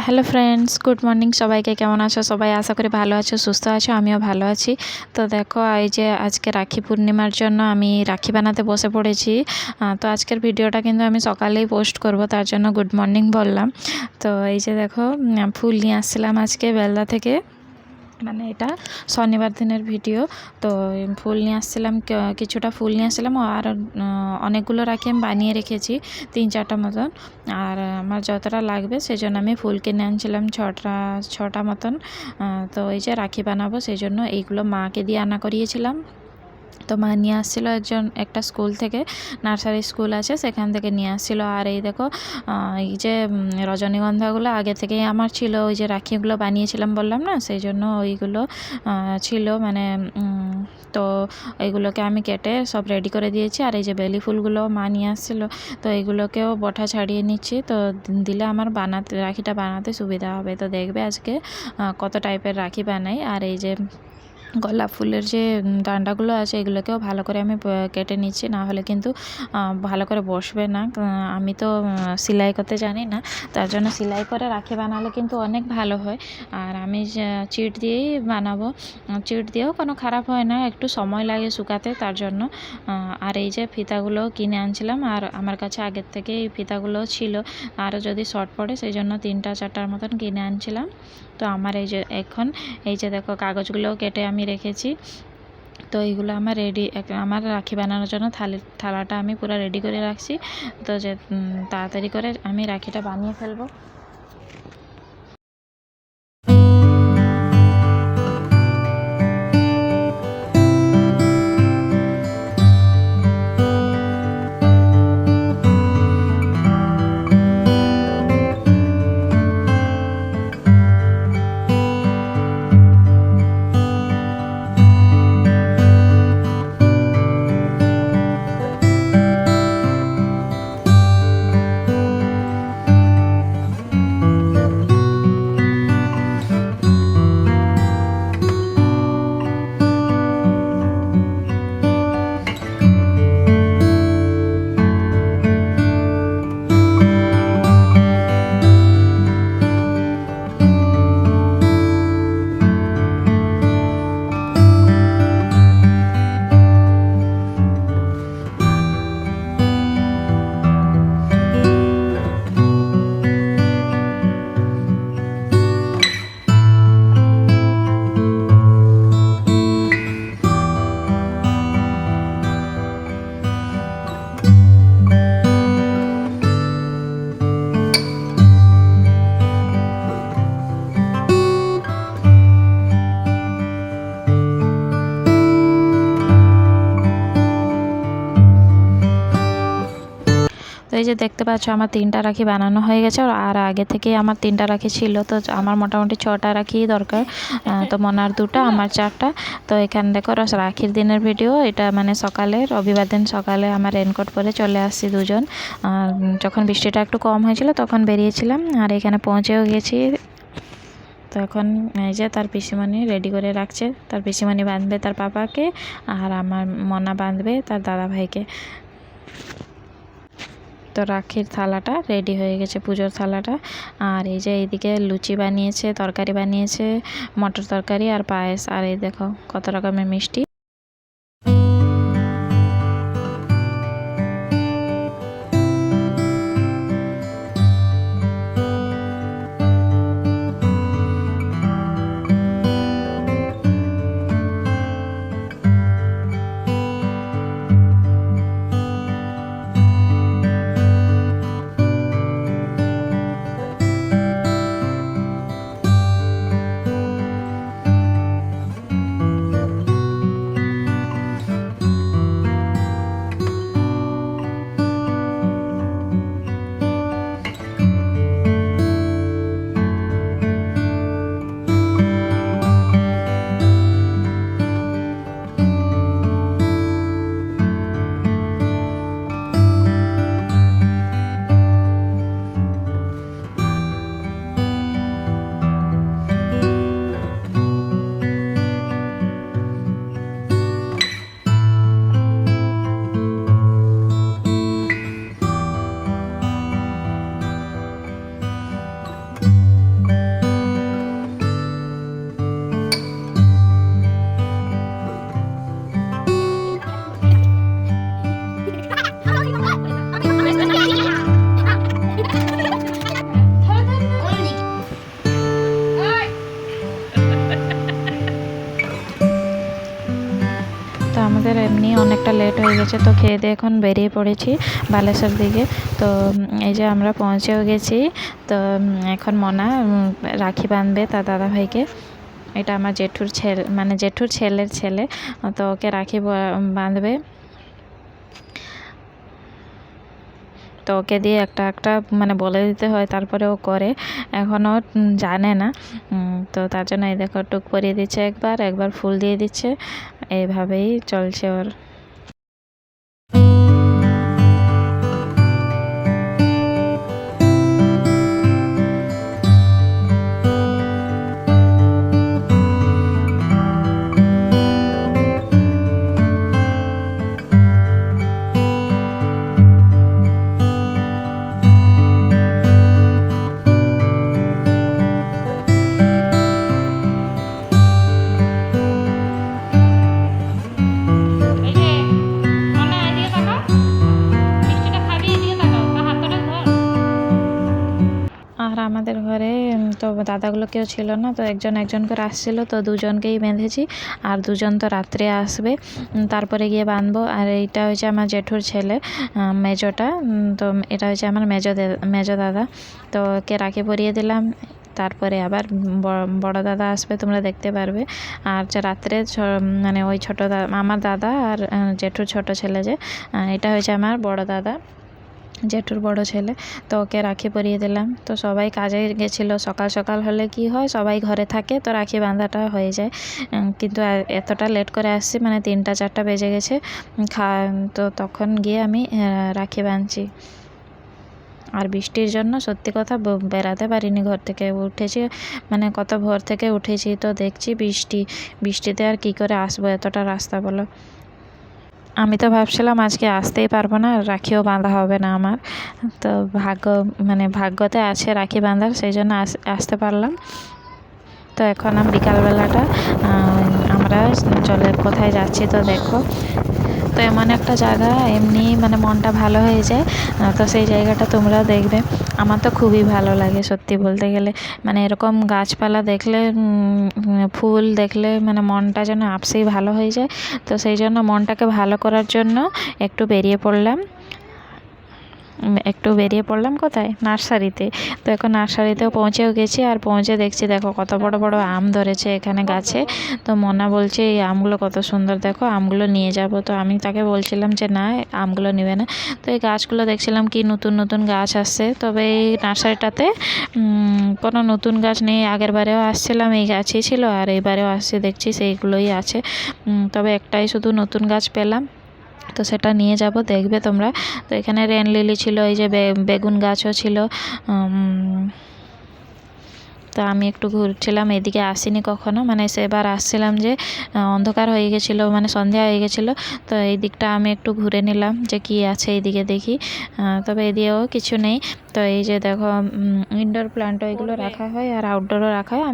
Hello friends, good morning সবাইকে। কেমন আছো সবাই? আশা করি ভালো আছো, সুস্থ আছো। আমিও ভালো আছি। তো দেখো, এই যে আজকে রাখি পূর্ণিমার জন্য আমি রাখি বানাতে বসে পড়েছি। তো আজকের ভিডিওটা কিন্তু আমি সকালেই পোস্ট করব, তার জন্য গুড মর্নিং বললাম। তো এই যে দেখো, ফুল নিয়ে আসছিলাম আজকে বেলদা থেকে, মানে এটা শনিবার দিনের ভিডিও। তো ফুল নিয়ে আসছিলাম, কিছুটা ফুল নিয়ে আসছিলাম, আর অনেকগুলো রাখি আমি বানিয়ে রেখেছি, 3-4টা মতন। আর আমার যতটা লাগবে সেই জন্য আমি ফুল কিনে আনছিলাম 6টা মতন। তো এই যে রাখি বানাবো সেই জন্য এইগুলো মাকে দিয়ে আনা করিয়েছিলাম। তো মা নিয়ে আসছিলো একটা স্কুল থেকে, নার্সারি স্কুল আছে সেখান থেকে নিয়ে আসছিলো। আর এই দেখো, এই যে রজনীগন্ধাগুলো আগে থেকেই আমার ছিল, ওই যে রাখিগুলো বানিয়েছিলাম বললাম না, সেই জন্য ওইগুলো ছিল, মানে তো এইগুলোকে আমি কেটে সব রেডি করে দিয়েছি। আর এই যে বেলি ফুলগুলো মা নিয়ে আসছিলো, তো এইগুলোকেও বটা ছাড়িয়ে নিচ্ছি, তো দিলে আমার রাখিটা বানাতে সুবিধা হবে। তো দেখবে আজকে কত টাইপের রাখি বানাই। আর এই যে গোলাপ ফুলের যে ডান্ডাগুলো আছে এগুলোকেও ভালো করে আমি কেটে নিচ্ছি, না হলে কিন্তু ভালো করে বসবে না। আমি তো সেলাই করতে জানি না, তার জন্য সেলাই করে রাখি বানালে কিন্তু অনেক ভালো হয়। আর আমি চিট দিয়েই বানাবো, চিট দিয়েও কোনো খারাপ হয় না, একটু সময় লাগে শুকাতে, তার জন্য। আর এই যে ফিতাগুলো কিনে আনছিলাম, আর আমার কাছে আগের থেকে এই ফিতাগুলো ছিল, আরও যদি শর্ট পড়ে সেই জন্য 3-4টার মতন কিনে আনছিলাম। তো আমার এই যে এখন এই যে দেখো, কাগজগুলোও কেটে আমি রেখেছি। তো এইগুলো আমার আমার রাখি বানানোর জন্য থালাটা আমি পুরো রেডি করে রাখছি, তো যে তাড়াতাড়ি করে আমি রাখিটা বানিয়ে ফেলবো। তো এই যে দেখতে পাচ্ছ, আমার 3টা রাখি বানানো হয়ে গেছে, আর আগে থেকেই আমার 3টা রাখি ছিল। তো আমার মোটামুটি 6টা রাখি দরকার। তো মনার 2টা, আমার 4টা। তো এখানে দেখো রাখির দিনের ভিডিও এটা, মানে সকালে, রবিবার দিন সকালে আমার রেনকোট পরে চলে আসছি দুজন। যখন বৃষ্টিটা একটু কম হয়েছিল তখন বেরিয়েছিলাম, আর এখানে পৌঁছেও গেছি। তো এখন এই যে তার পিসিমণি রেডি করে রাখছে, তার পিসিমণি বাঁধবে তার পাপাকে, আর আমার মনা বাঁধবে তার দাদা ভাইকে। তো রাখির থালাটা রেডি হয়ে গেছে, পুজোর থালাটা। আর এই যে এইদিকে লুচি বানিয়েছে, তরকারি বানিয়েছে, মটর তরকারি আর পায়েস। আর এই দেখো কত রকমের মিষ্টি। এমনি অনেকটা লেট হয়ে গেছে, তো খেয়ে দিয়ে এখন বেরিয়ে পড়েছি বালেশ্বর দিকে। তো এই যে আমরা পৌঁছেও গেছি। তো এখন মনা রাখি বাঁধবে তার দাদাভাইকে। এটা আমার জেঠুর ছেলে, মানে জেঠুর ছেলের ছেলে, তো ওকে রাখি বাঁধবে। তো ওকে দিয়ে একটা একটা মানে বলে দিতে হয়, তারপরে ও করে, এখনও জানে না। তো তার জন্য এই দেখো টুক পরিয়ে দিচ্ছে, একবার ফুল দিয়ে দিচ্ছে, এইভাবেই চলছে ওর। আর আমাদের ঘরে তো দাদাগুলো কেউ ছিল না, তো একজন করে আসছিলো, তো দুজনকেই বেঁধেছি, আর দুজন তো রাত্রে আসবে, তারপরে গিয়ে বাঁধবো। আর এইটা হচ্ছে আমার জেঠুর ছেলে, মেজোটা। তো এটা হচ্ছে আমার মেজো দাদা। তো ওকে রাখি পরিয়ে দিলাম, তারপরে আবার বড় দাদা আসবে, তোমরা দেখতে পারবে। আর রাত্রে মানে ওই ছোটো দাদা, আমার দাদা আর জেঠুর ছোট ছেলে, যে এটা হয়েছে আমার বড় দাদা, জেঠুর বড় ছেলে। তো ওকে রাখি পরিয়ে দিলাম। তো সবাই কাজে গেছিলো, সকাল সকাল হলে কি হয়, সবাই ঘরে থাকে, তো রাখি বাঁধাটা হয়ে যায়। কিন্তু এতটা লেট করে আসছি, মানে 3টা 4টা বেজে গেছে তো তখন গিয়ে আমি রাখি বাঁধছি। আর বৃষ্টির জন্য সত্যি কথা বেরাতে পারিনি, ঘর থেকে উঠেছি, মানে কত ভোর থেকে উঠেছি, তো দেখছি বৃষ্টিতে আর কি করে আসবো এতটা রাস্তা, বলো। আমি তো ভাবছিলাম আজকে আসতেই পারবো না, রাখিও বাঁধা হবে না আমার। তো ভাগ্যতে আছে রাখি বাঁধার, সেই জন্য আসতে পারলাম। তো এখন বিকালবেলাটা আমরা চলে কোথায় যাচ্ছি, তো দেখো। তো এমন একটা জায়গা, এমনি মানে মনটা ভালো হয়ে যায়। তো সেই জায়গাটা তোমরাও দেখবে। আমার তো খুবই ভালো লাগে সত্যি বলতে গেলে, মানে এরকম গাছপালা দেখলে, ফুল দেখলে, মানে মনটা যেন আপসেই ভালো হয়ে যায়। তো সেই জন্য মনটাকে ভালো করার জন্য একটু বেরিয়ে পড়লাম কোথায়, নার্সারিতে। তো এখন নার্সারিতেও পৌঁছেও গেছি, আর পৌঁছে দেখছি দেখো কত বড় বড় আম ধরেছে এখানে গাছে। তো মনা বলছে এই আমগুলো কত সুন্দর, দেখো আমগুলো নিয়ে যাব। তো আমি তাকে বলছিলাম যে না, আমগুলো নেবে না। তো এই গাছগুলো দেখছিলাম কি নতুন নতুন গাছ আসছে, তবে এই নার্সারিটাতে কোনো নতুন গাছ নেই। আগের বারেও আসছিলাম এই গাছই ছিল, আর এইবারেও আসছি দেখছি সেইগুলোই আছে। তবে একটাই শুধু নতুন গাছ পেলাম, তো সেটা নিয়ে যাব, দেখবে তোমরা। তো এখানে রেন লিলি ছিল, এই যে বেগুন গাছও ছিল। তো আমি একটু ঘুরছিলাম, এদিকে আসিনি কখনো, মানে সেবার আসছিলাম যে অন্ধকার হয়ে গেছিলো, মানে সন্ধ্যা হয়ে গেছিলো। তো এই দিকটা আমি একটু ঘুরে নিলাম যে কি আছে এইদিকে দেখি, তবে এদিকেও কিছু নেই। তো এই যে দেখো ইনডোর প্ল্যান্ট এগুলো রাখা হয়, আর আউটডোরও রাখা হয়।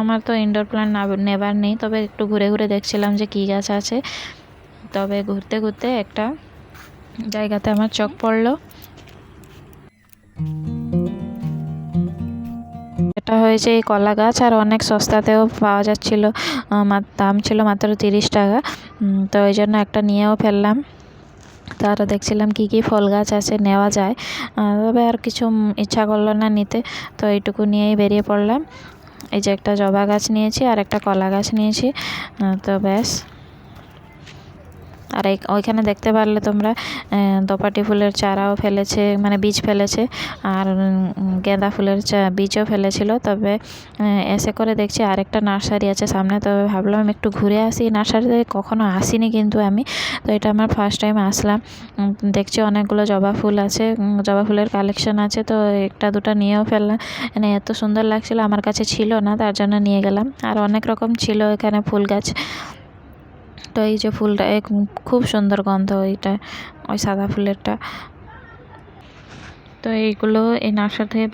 আমার তো ইনডোর প্ল্যান্ট নেবার নেই, তবে একটু ঘুরে ঘুরে দেখছিলাম যে কী গাছ আছে। তবে ঘুরতে ঘুরতে একটা জায়গাতে আমার চোখ পড়লো। এটা হয়েছে এই কলা গাছ, আর অনেক সস্তাতেও পাওয়া যাচ্ছিলো, দাম ছিল মাত্র 30 টাকা। তো ওই জন্য একটা নিয়েও ফেললাম। তো আরও দেখছিলাম কি কি ফল গাছ আছে, নেওয়া যায়, তবে আর কিছু ইচ্ছা করলো না নিতে। তো এইটুকু নিয়েই বেরিয়ে পড়লাম। এই যে একটা জবা গাছ নিয়েছি, আর একটা কলা গাছ নিয়েছি, তো ব্যাস। আর ওইখানে দেখতে পারলে তোমরা দোপাটি ফুলের চারাও ফেলেছে, মানে বীজ ফেলেছে, আর গাঁদা ফুলের বীজও ফেলেছিল। তবে এসে করে দেখছি আরেকটা নার্সারি আছে সামনে, তবে ভাবলাম একটু ঘুরে আসি। নার্সারিতে কখনো আসিনি কিন্তু আমি, তো এটা আমার ফার্স্ট টাইম আসলাম। দেখছি অনেকগুলো জবা ফুল আছে, জবা ফুলের কালেকশন আছে, তো একটা দুটা নিয়েও ফেললাম। মানে এত সুন্দর লাগছিল, আমার কাছে ছিল না, তার জন্য নিয়ে গেলাম। আর অনেক রকম ছিল এখানে ফুল গাছ। তো এই যে ফুলটা খুব সুন্দর গন্ধ, ওই সাদা ফুলেরটা। তো এইগুলো এই নার্সারি থেকে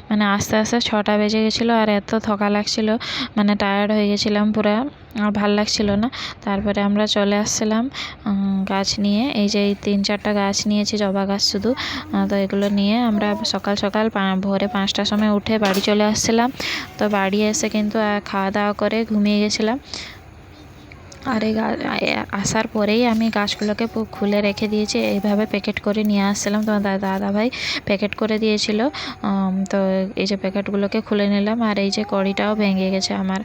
মানে আস্তে আস্তে 6টা বেজে গেছিলো, আর এত থকা লাগছিল, মানে টায়ার্ড হয়ে গেছিলাম পুরা, আর ভাল লাগছিল না। তারপরে আমরা চলে আসছিলাম গাছ নিয়ে। এই যে এই 3-4টা গাছ নিয়েছি, জবা গাছ শুধু। তো এগুলো নিয়ে আমরা সকাল সকাল ভোরে 5টার সময় উঠে বাড়ি চলে আসছিলাম। তো বাড়ি এসে কিন্তু খাওয়া দাওয়া করে ঘুমিয়ে গেছিলাম। আর এই আসার পরেই আমি গাছগুলোকে খুলে রেখে দিয়েছি, এইভাবে প্যাকেট করে নিয়ে আসছিলাম। তো দাদা ভাই প্যাকেট করে দিয়েছিল। তো এই যে প্যাকেটগুলোকে খুলে নিলাম, আর এই যে কড়িটাও ভেঙে গেছে আমার।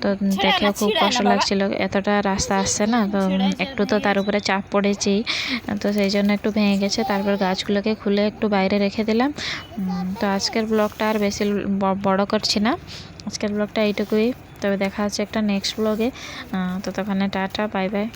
তো দেখেও খুব কষ্ট লাগছিল, এতটা রাস্তা আসছে না, তো একটু তো তার উপরে চাপ পড়েছি, তো সেই জন্য একটু ভেঙে গেছে। তারপর গাছগুলোকে খুলে একটু বাইরে রেখে দিলাম। তো আজকের ব্লগটা আর বেশি বড় করছি না, আজকের ব্লগটা এইটুকুই। তবে দেখা হচ্ছে একটা নেক্সট ব্লগে। ততক্ষণে টাটা, বাই বাই।